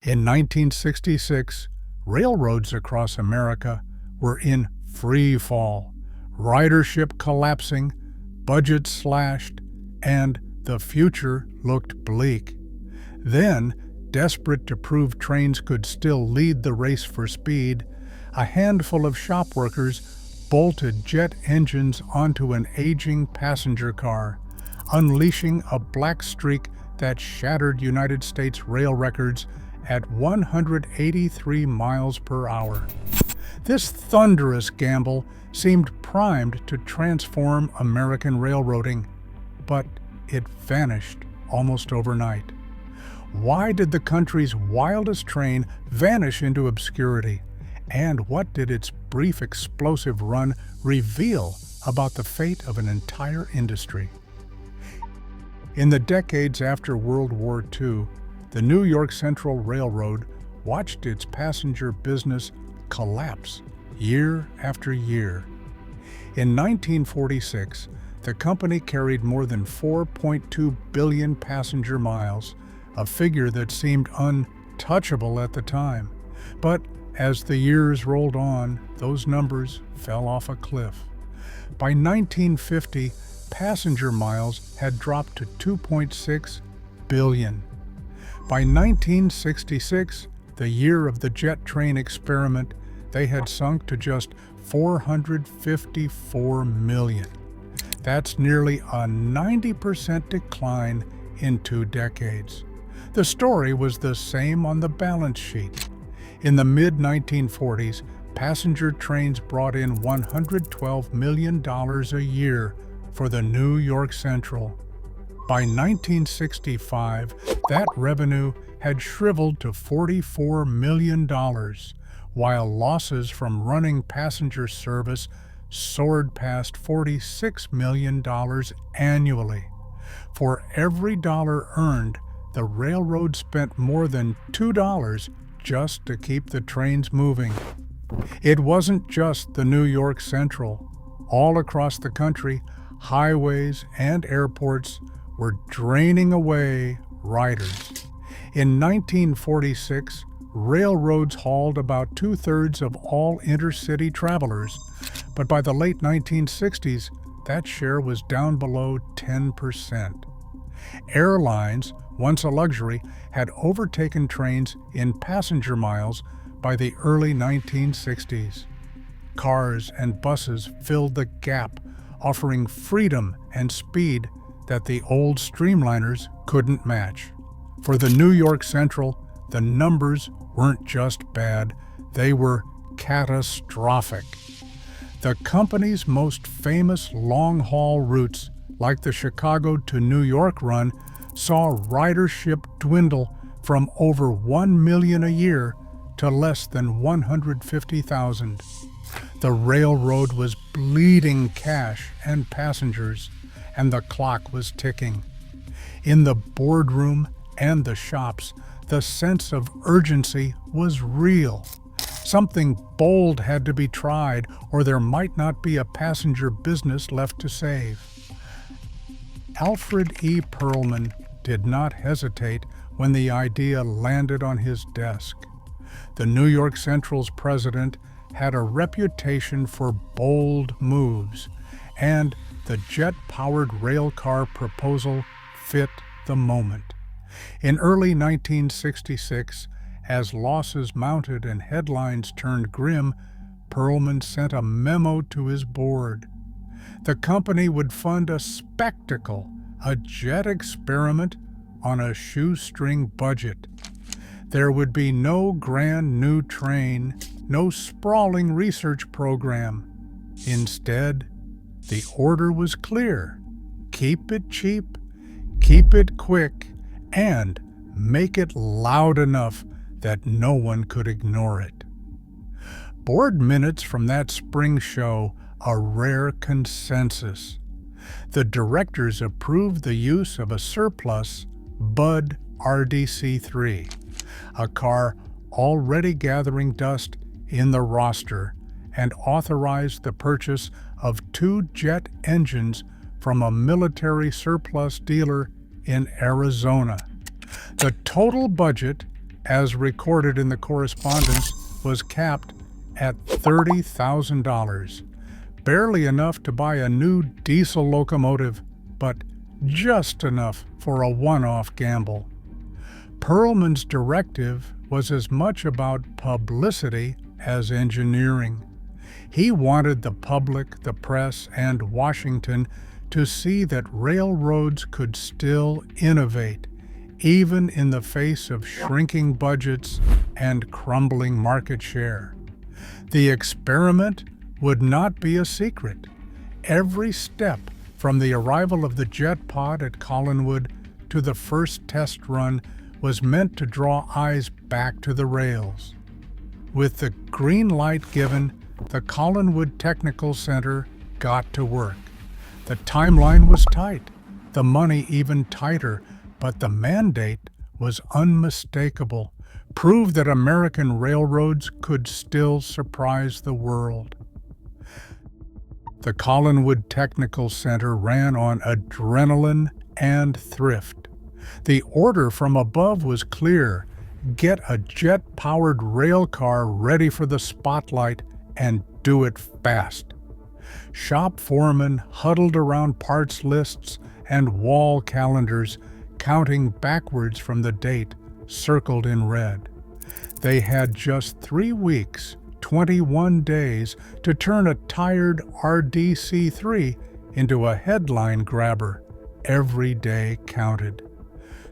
In 1966, railroads across America were in free fall, ridership collapsing, budgets slashed, and the future looked bleak. Then, desperate to prove trains could still lead the race for speed, a handful of shop workers bolted jet engines onto an aging passenger car, unleashing a black streak that shattered United States rail records at 183 miles per hour. This thunderous gamble seemed primed to transform American railroading, but it vanished almost overnight. Why did the country's wildest train vanish into obscurity? And what did its brief explosive run reveal about the fate of an entire industry? In the decades after World War II, the New York Central Railroad watched its passenger business collapse year after year. In 1946, the company carried more than 4.2 billion passenger miles, a figure that seemed untouchable at the time. But as the years rolled on, those numbers fell off a cliff. By 1950, passenger miles had dropped to 2.6 billion. By 1966, the year of the jet train experiment, they had sunk to just 454 million. That's nearly a 90% decline in 2 decades. The story was the same on the balance sheet. In the mid-1940s, passenger trains brought in $112 million a year for the New York Central. By 1965, that revenue had shriveled to $44 million, while losses from running passenger service soared past $46 million annually. For every dollar earned, the railroad spent more than $2 just to keep the trains moving. It wasn't just the New York Central. All across the country, highways and airports were draining away riders. In 1946, railroads hauled about 2/3 of all intercity travelers, but by the late 1960s, that share was down below 10%. Airlines, once a luxury, had overtaken trains in passenger miles by the early 1960s. Cars and buses filled the gap, offering freedom and speed that the old streamliners couldn't match. For the New York Central, the numbers weren't just bad, they were catastrophic. The company's most famous long-haul routes, like the Chicago to New York run, saw ridership dwindle from over 1 million a year to less than 150,000. The railroad was bleeding cash and passengers, and the clock was ticking. In the boardroom and the shops, the sense of urgency was real. Something bold had to be tried, or there might not be a passenger business left to save. Alfred E. Perlman did not hesitate when the idea landed on his desk. The New York Central's president had a reputation for bold moves, and the jet-powered railcar proposal fit the moment. In early 1966, as losses mounted and headlines turned grim, Perlman sent a memo to his board. The company would fund a spectacle, a jet experiment on a shoestring budget. There would be no grand new train, no sprawling research program. Instead, the order was clear: keep it cheap, keep it quick, and make it loud enough that no one could ignore it. Board minutes from that spring show a rare consensus. The directors approved the use of a surplus Bud RDC-3, a car already gathering dust in the roster, and authorized the purchase of 2 jet engines from a military surplus dealer in Arizona. The total budget, as recorded in the correspondence, was capped at $30,000. Barely enough to buy a new diesel locomotive, but just enough for a one-off gamble. Perlman's directive was as much about publicity as engineering. He wanted the public, the press, and Washington to see that railroads could still innovate, even in the face of shrinking budgets and crumbling market share. The experiment would not be a secret. Every step, from the arrival of the jet pod at Collinwood to the first test run, was meant to draw eyes back to the rails. With the green light given, the Collinwood Technical Center got to work. The timeline was tight, the money even tighter, but the mandate was unmistakable, proved that American railroads could still surprise the world. The Collinwood Technical Center ran on adrenaline and thrift. The order from above was clear: get a jet-powered railcar ready for the spotlight and do it fast. Shop foremen huddled around parts lists and wall calendars, counting backwards from the date circled in red. They had just 3 weeks, 21 days, to turn a tired RDC-3 into a headline grabber. Every day counted.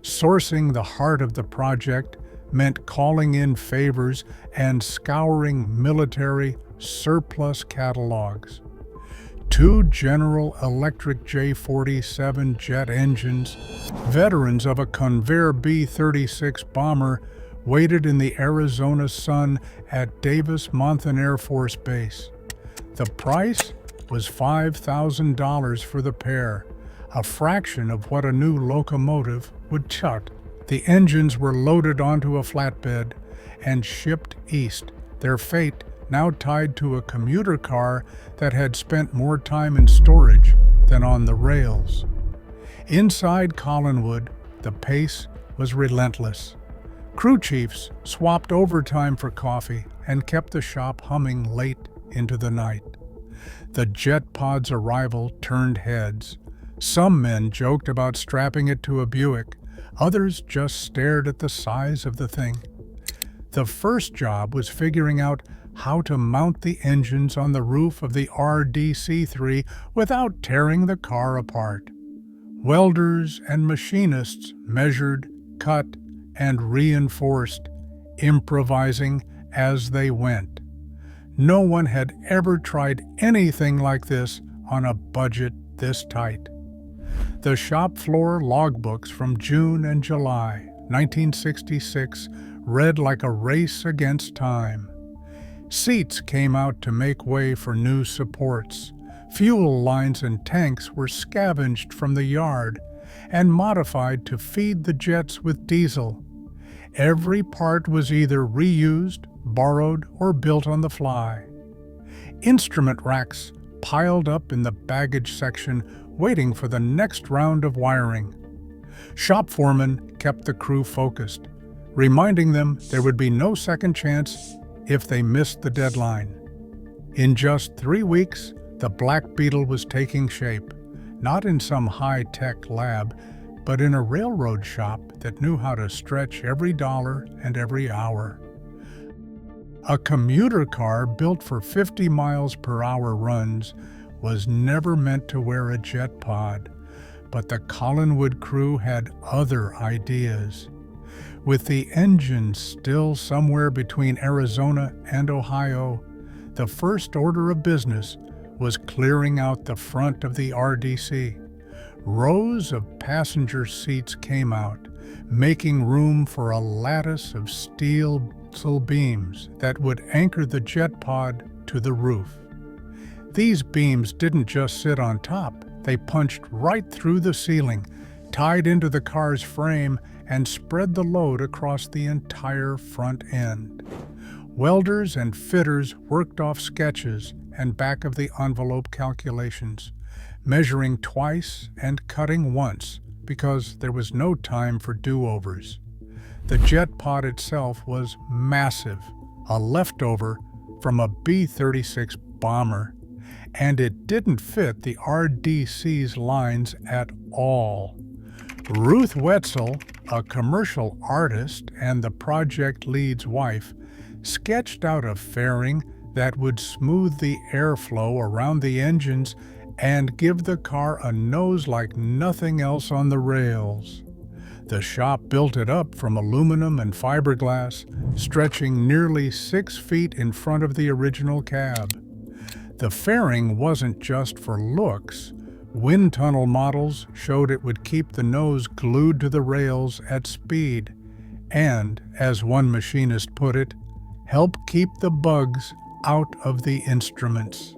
Sourcing the heart of the project meant calling in favors and scouring military surplus catalogs. 2 General Electric J-47 jet engines, veterans of a Convair B-36 bomber, waited in the Arizona sun at Davis-Monthan Air Force Base. The price was $5,000 for the pair, a fraction of what a new locomotive would chut. The engines were loaded onto a flatbed and shipped east, their fate now tied to a commuter car that had spent more time in storage than on the rails. Inside Collinwood, the pace was relentless. Crew chiefs swapped overtime for coffee and kept the shop humming late into the night. The jet pod's arrival turned heads. Some men joked about strapping it to a Buick. Others just stared at the size of the thing. The first job was figuring out how to mount the engines on the roof of the RDC-3 without tearing the car apart. Welders and machinists measured, cut, and reinforced, improvising as they went. No one had ever tried anything like this on a budget this tight. The shop floor logbooks from June and July 1966 read like a race against time. Seats came out to make way for new supports. Fuel lines and tanks were scavenged from the yard and modified to feed the jets with diesel. Every part was either reused, borrowed, or built on the fly. Instrument racks piled up in the baggage section, waiting for the next round of wiring. Shop foremen kept the crew focused, reminding them there would be no second chance if they missed the deadline. In just 3 weeks, the Black Beetle was taking shape, not in some high-tech lab, but in a railroad shop that knew how to stretch every dollar and every hour. A commuter car built for 50 miles per hour runs was never meant to wear a jet pod, but the Collinwood crew had other ideas. With the engine still somewhere between Arizona and Ohio, the first order of business was clearing out the front of the RDC. Rows of passenger seats came out, making room for a lattice of steel beams that would anchor the jet pod to the roof. These beams didn't just sit on top, they punched right through the ceiling, tied into the car's frame, and spread the load across the entire front end. Welders and fitters worked off sketches and back-of-the-envelope calculations, measuring twice and cutting once because there was no time for do-overs. The jet pod itself was massive, a leftover from a B-36 bomber, and it didn't fit the RDC's lines at all. Ruth Wetzel, a commercial artist and the project lead's wife, sketched out a fairing that would smooth the airflow around the engines and give the car a nose like nothing else on the rails. The shop built it up from aluminum and fiberglass, stretching nearly 6 feet in front of the original cab. The fairing wasn't just for looks. Wind tunnel models showed it would keep the nose glued to the rails at speed and, as one machinist put it, help keep the bugs out of the instruments.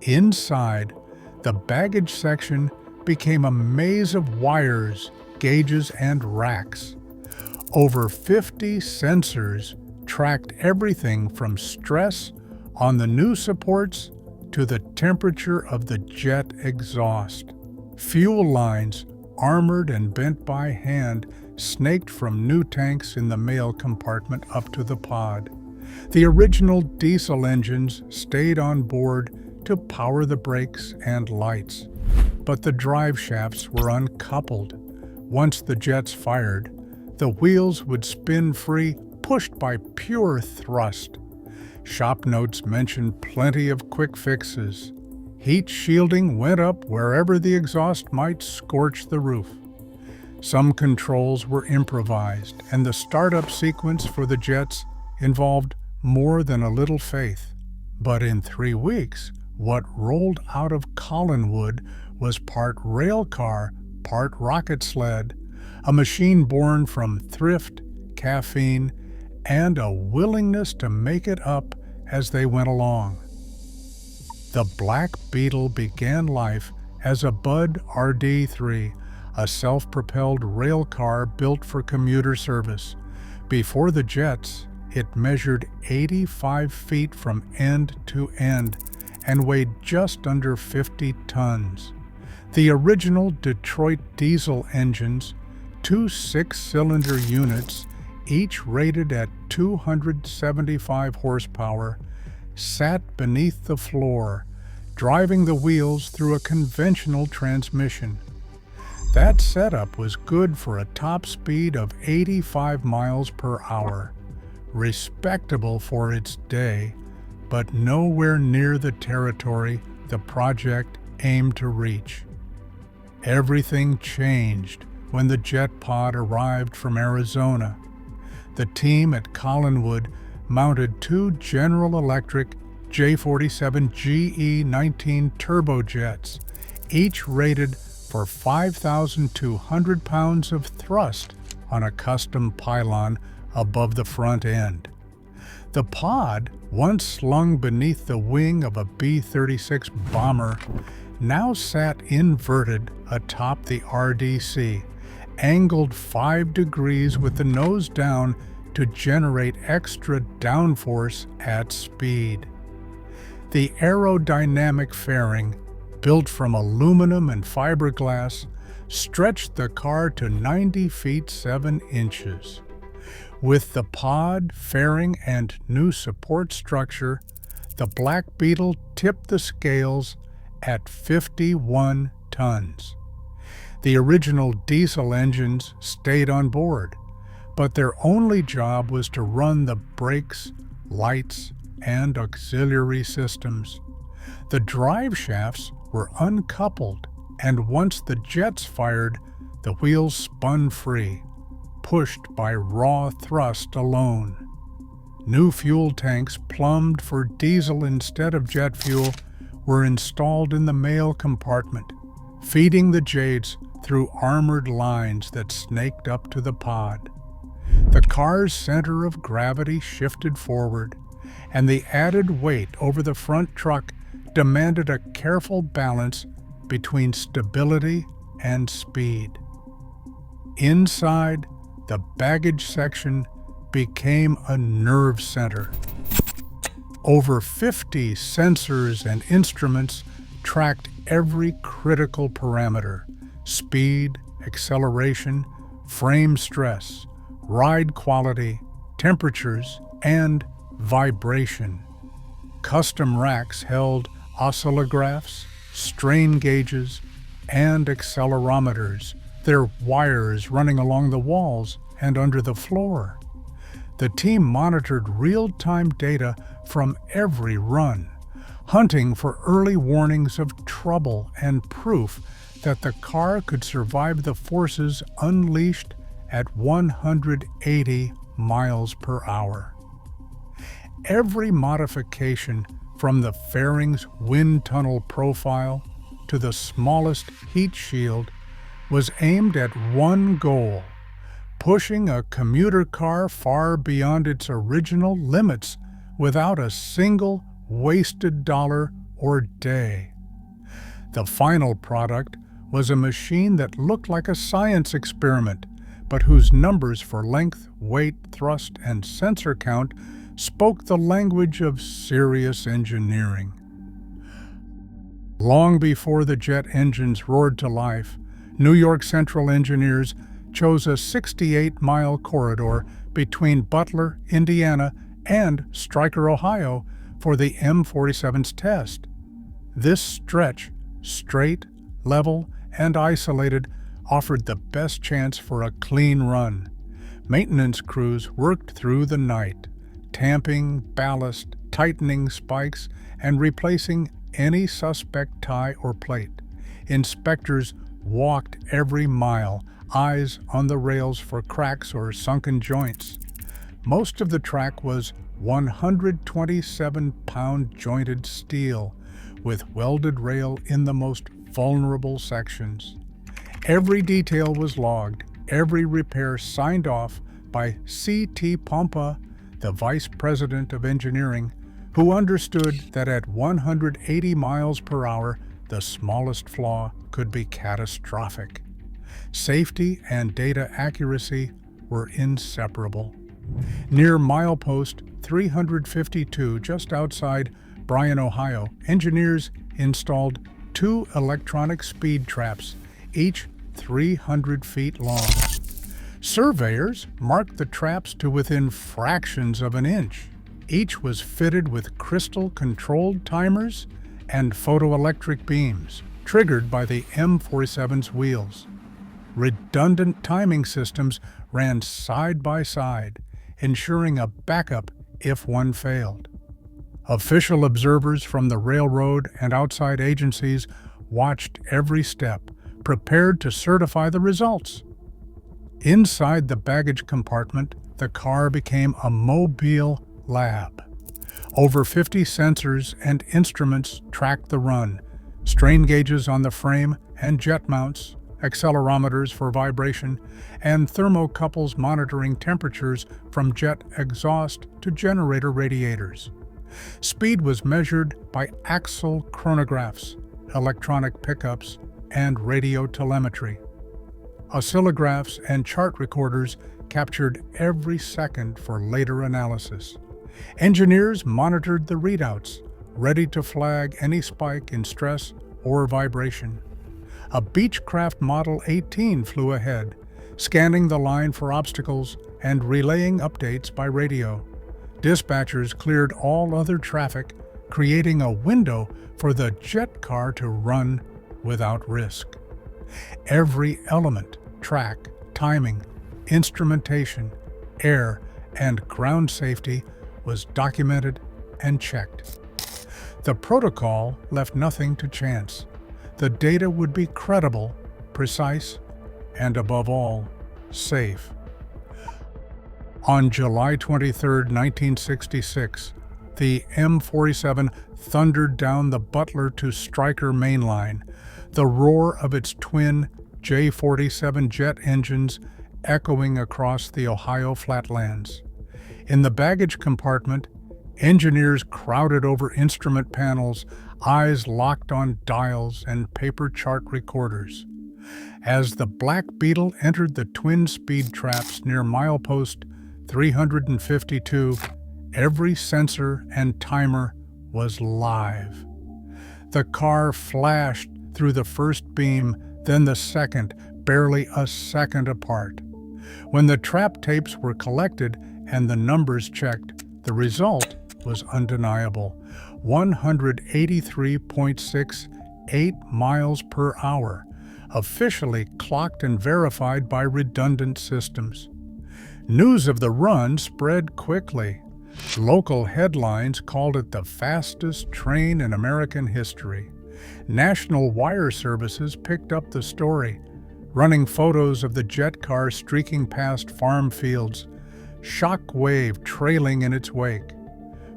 Inside, the baggage section became a maze of wires, gauges, and racks. Over 50 sensors tracked everything from stress on the new supports to the temperature of the jet exhaust. Fuel lines, armored and bent by hand, snaked from new tanks in the mail compartment up to the pod. The original diesel engines stayed on board to power the brakes and lights, but the drive shafts were uncoupled. Once the jets fired, the wheels would spin free, pushed by pure thrust. Shop notes mentioned plenty of quick fixes. Heat shielding went up wherever the exhaust might scorch the roof. Some controls were improvised, and the startup sequence for the jets involved more than a little faith. But in 3 weeks, what rolled out of Collinwood was part railcar, part rocket sled, a machine born from thrift, caffeine, and a willingness to make it up as they went along. The Black Beetle began life as a Budd RD-3, a self-propelled rail car built for commuter service. Before the jets, it measured 85 feet from end to end and weighed just under 50 tons. The original Detroit diesel engines, 2 6-cylinder units, each rated at 275 horsepower, sat beneath the floor, driving the wheels through a conventional transmission. That setup was good for a top speed of 85 miles per hour, respectable for its day, but nowhere near the territory the project aimed to reach. Everything changed when the jet pod arrived from Arizona. The team at Collinwood mounted 2 General Electric J47 GE-19 turbojets, each rated for 5,200 pounds of thrust on a custom pylon above the front end. The pod, once slung beneath the wing of a B-36 bomber, now sat inverted atop the RDC, angled 5 degrees with the nose down to generate extra downforce at speed. The aerodynamic fairing, built from aluminum and fiberglass, stretched the car to 90 feet 7 inches. With the pod, fairing, and new support structure, the Black Beetle tipped the scales at 51 tons. The original diesel engines stayed on board, but their only job was to run the brakes, lights, and auxiliary systems. The drive shafts were uncoupled, and once the jets fired, the wheels spun free, pushed by raw thrust alone. New fuel tanks plumbed for diesel instead of jet fuel were installed in the mail compartment, feeding the Jades through armored lines that snaked up to the pod. The car's center of gravity shifted forward, and the added weight over the front truck demanded a careful balance between stability and speed. Inside, the baggage section became a nerve center. Over 50 sensors and instruments tracked every critical parameter: speed, acceleration, frame stress, ride quality, temperatures, and vibration. Custom racks held oscillographs, strain gauges, and accelerometers, their wires running along the walls and under the floor. The team monitored real-time data from every run, hunting for early warnings of trouble and proof that the car could survive the forces unleashed at 180 miles per hour. Every modification, from the fairing's wind tunnel profile to the smallest heat shield, was aimed at one goal: pushing a commuter car far beyond its original limits without a single wasted dollar or day. The final product was a machine that looked like a science experiment, but whose numbers for length, weight, thrust, and sensor count spoke the language of serious engineering. Long before the jet engines roared to life, New York Central engineers chose a 68-mile corridor between Butler, Indiana, and Stryker, Ohio, for the M47's test. This stretch, straight, level, and isolated, offered the best chance for a clean run. Maintenance crews worked through the night, tamping ballast, tightening spikes, and replacing any suspect tie or plate. Inspectors walked every mile, eyes on the rails for cracks or sunken joints. Most of the track was 127-pound jointed steel, with welded rail in the most vulnerable sections. Every detail was logged, every repair signed off by C.T. Pompa, the Vice President of Engineering, who understood that at 180 miles per hour, the smallest flaw could be catastrophic. Safety and data accuracy were inseparable. Near milepost 352, just outside Bryan, Ohio, engineers installed 2 electronic speed traps, each 300 feet long. Surveyors marked the traps to within fractions of an inch. Each was fitted with crystal-controlled timers and photoelectric beams, triggered by the M47's wheels. Redundant timing systems ran side by side, ensuring a backup if one failed. Official observers from the railroad and outside agencies watched every step, prepared to certify the results. Inside the baggage compartment, the car became a mobile lab. Over 50 sensors and instruments tracked the run, strain gauges on the frame and jet mounts, accelerometers for vibration, and thermocouples monitoring temperatures from jet exhaust to generator radiators. Speed was measured by axle chronographs, electronic pickups, and radio telemetry. Oscillographs and chart recorders captured every second for later analysis. Engineers monitored the readouts, ready to flag any spike in stress or vibration. A Beechcraft Model 18 flew ahead, scanning the line for obstacles and relaying updates by radio. Dispatchers cleared all other traffic, creating a window for the jet car to run without risk. Every element, track, timing, instrumentation, air, and ground safety was documented and checked. The protocol left nothing to chance. The data would be credible, precise, and above all, safe. On July 23, 1966, the M47 thundered down the Butler to Stryker main line, the roar of its twin J-47 jet engines echoing across the Ohio flatlands. In the baggage compartment, engineers crowded over instrument panels, eyes locked on dials and paper chart recorders. As the Black Beetle entered the twin speed traps near milepost 352, every sensor and timer was live. The car flashed through the first beam, then the second, barely a second apart. When the trap tapes were collected and the numbers checked, the result was undeniable: 183.68 miles per hour, officially clocked and verified by redundant systems. News of the run spread quickly. Local headlines called it the fastest train in American history. National wire services picked up the story, running photos of the jet car streaking past farm fields, shock wave trailing in its wake.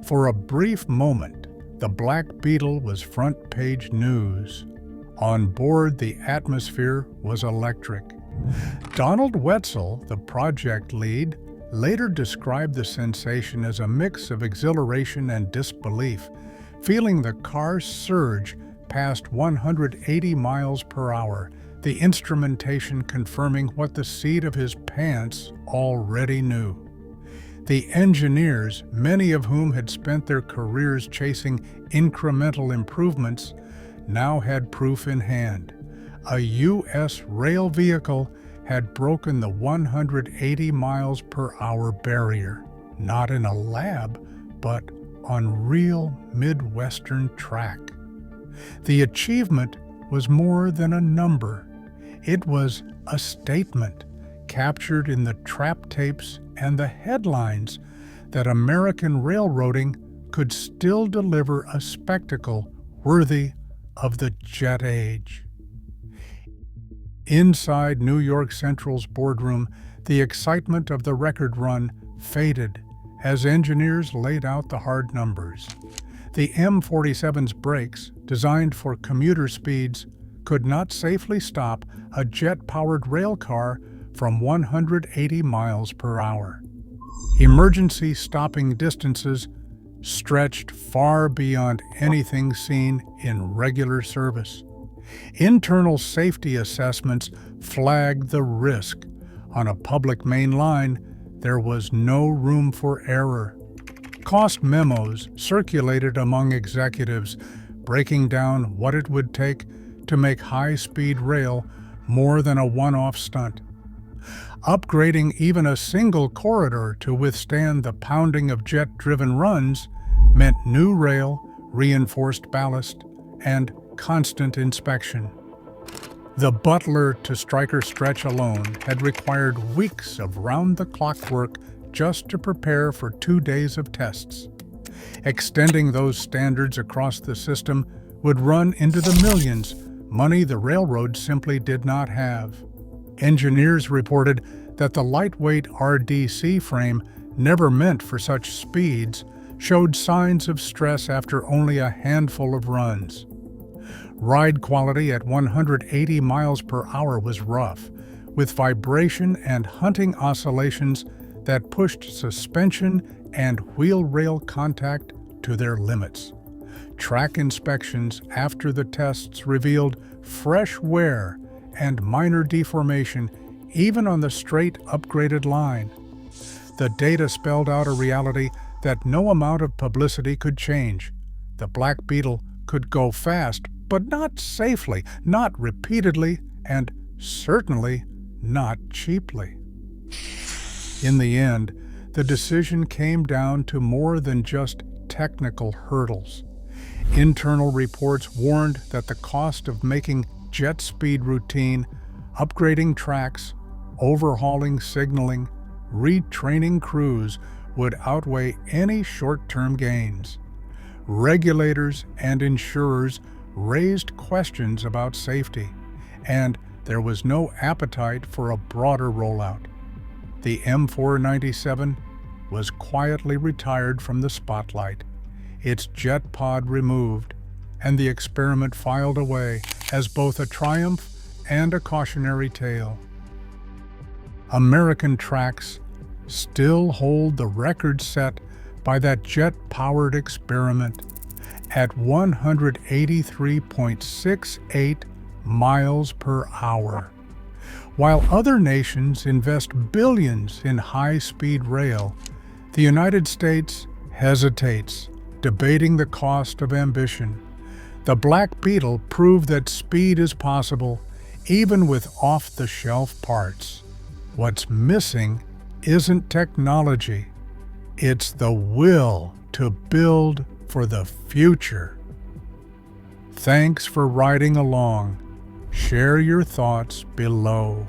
For a brief moment, the Black Beetle was front-page news. On board, the atmosphere was electric. Donald Wetzel, the project lead, later described the sensation as a mix of exhilaration and disbelief, feeling the car surge past 180 miles per hour, the instrumentation confirming what the seat of his pants already knew. The engineers, many of whom had spent their careers chasing incremental improvements, now had proof in hand. A U.S. rail vehicle had broken the 180 miles per hour barrier, not in a lab, but on real Midwestern track. The achievement was more than a number. It was a statement captured in the trap tapes and the headlines that American railroading could still deliver a spectacle worthy of the jet age. Inside New York Central's boardroom, the excitement of the record run faded as engineers laid out the hard numbers. The M47's brakes, designed for commuter speeds, could not safely stop a jet-powered rail car from 180 miles per hour. Emergency stopping distances stretched far beyond anything seen in regular service. Internal safety assessments flagged the risk. On a public main line, there was no room for error. Cost memos circulated among executives, breaking down what it would take to make high-speed rail more than a one-off stunt. Upgrading even a single corridor to withstand the pounding of jet-driven runs meant new rail, reinforced ballast, and constant inspection. The Butler to Stryker stretch alone had required weeks of round-the-clock work just to prepare for 2 days of tests. Extending those standards across the system would run into the millions, money the railroad simply did not have. Engineers reported that the lightweight RDC frame, never meant for such speeds, showed signs of stress after only a handful of runs. Ride quality at 180 miles per hour was rough, with vibration and hunting oscillations that pushed suspension and wheel-rail contact to their limits. Track inspections after the tests revealed fresh wear and minor deformation even on the straight upgraded line. The data spelled out a reality that no amount of publicity could change. The Black Beetle could go fast, but not safely, not repeatedly, and certainly not cheaply. In the end, the decision came down to more than just technical hurdles. Internal reports warned that the cost of making jet speed routine, upgrading tracks, overhauling signaling, retraining crews would outweigh any short-term gains. Regulators and insurers raised questions about safety, and there was no appetite for a broader rollout. The M497 was quietly retired from the spotlight, its jet pod removed, and the experiment filed away as both a triumph and a cautionary tale. American tracks still hold the record set by that jet-powered experiment at 183.68 miles per hour. While other nations invest billions in high-speed rail, the United States hesitates, debating the cost of ambition. The Black Beetle proved that speed is possible, even with off-the-shelf parts. What's missing isn't technology. It's the will to build for the future. Thanks for riding along. Share your thoughts below.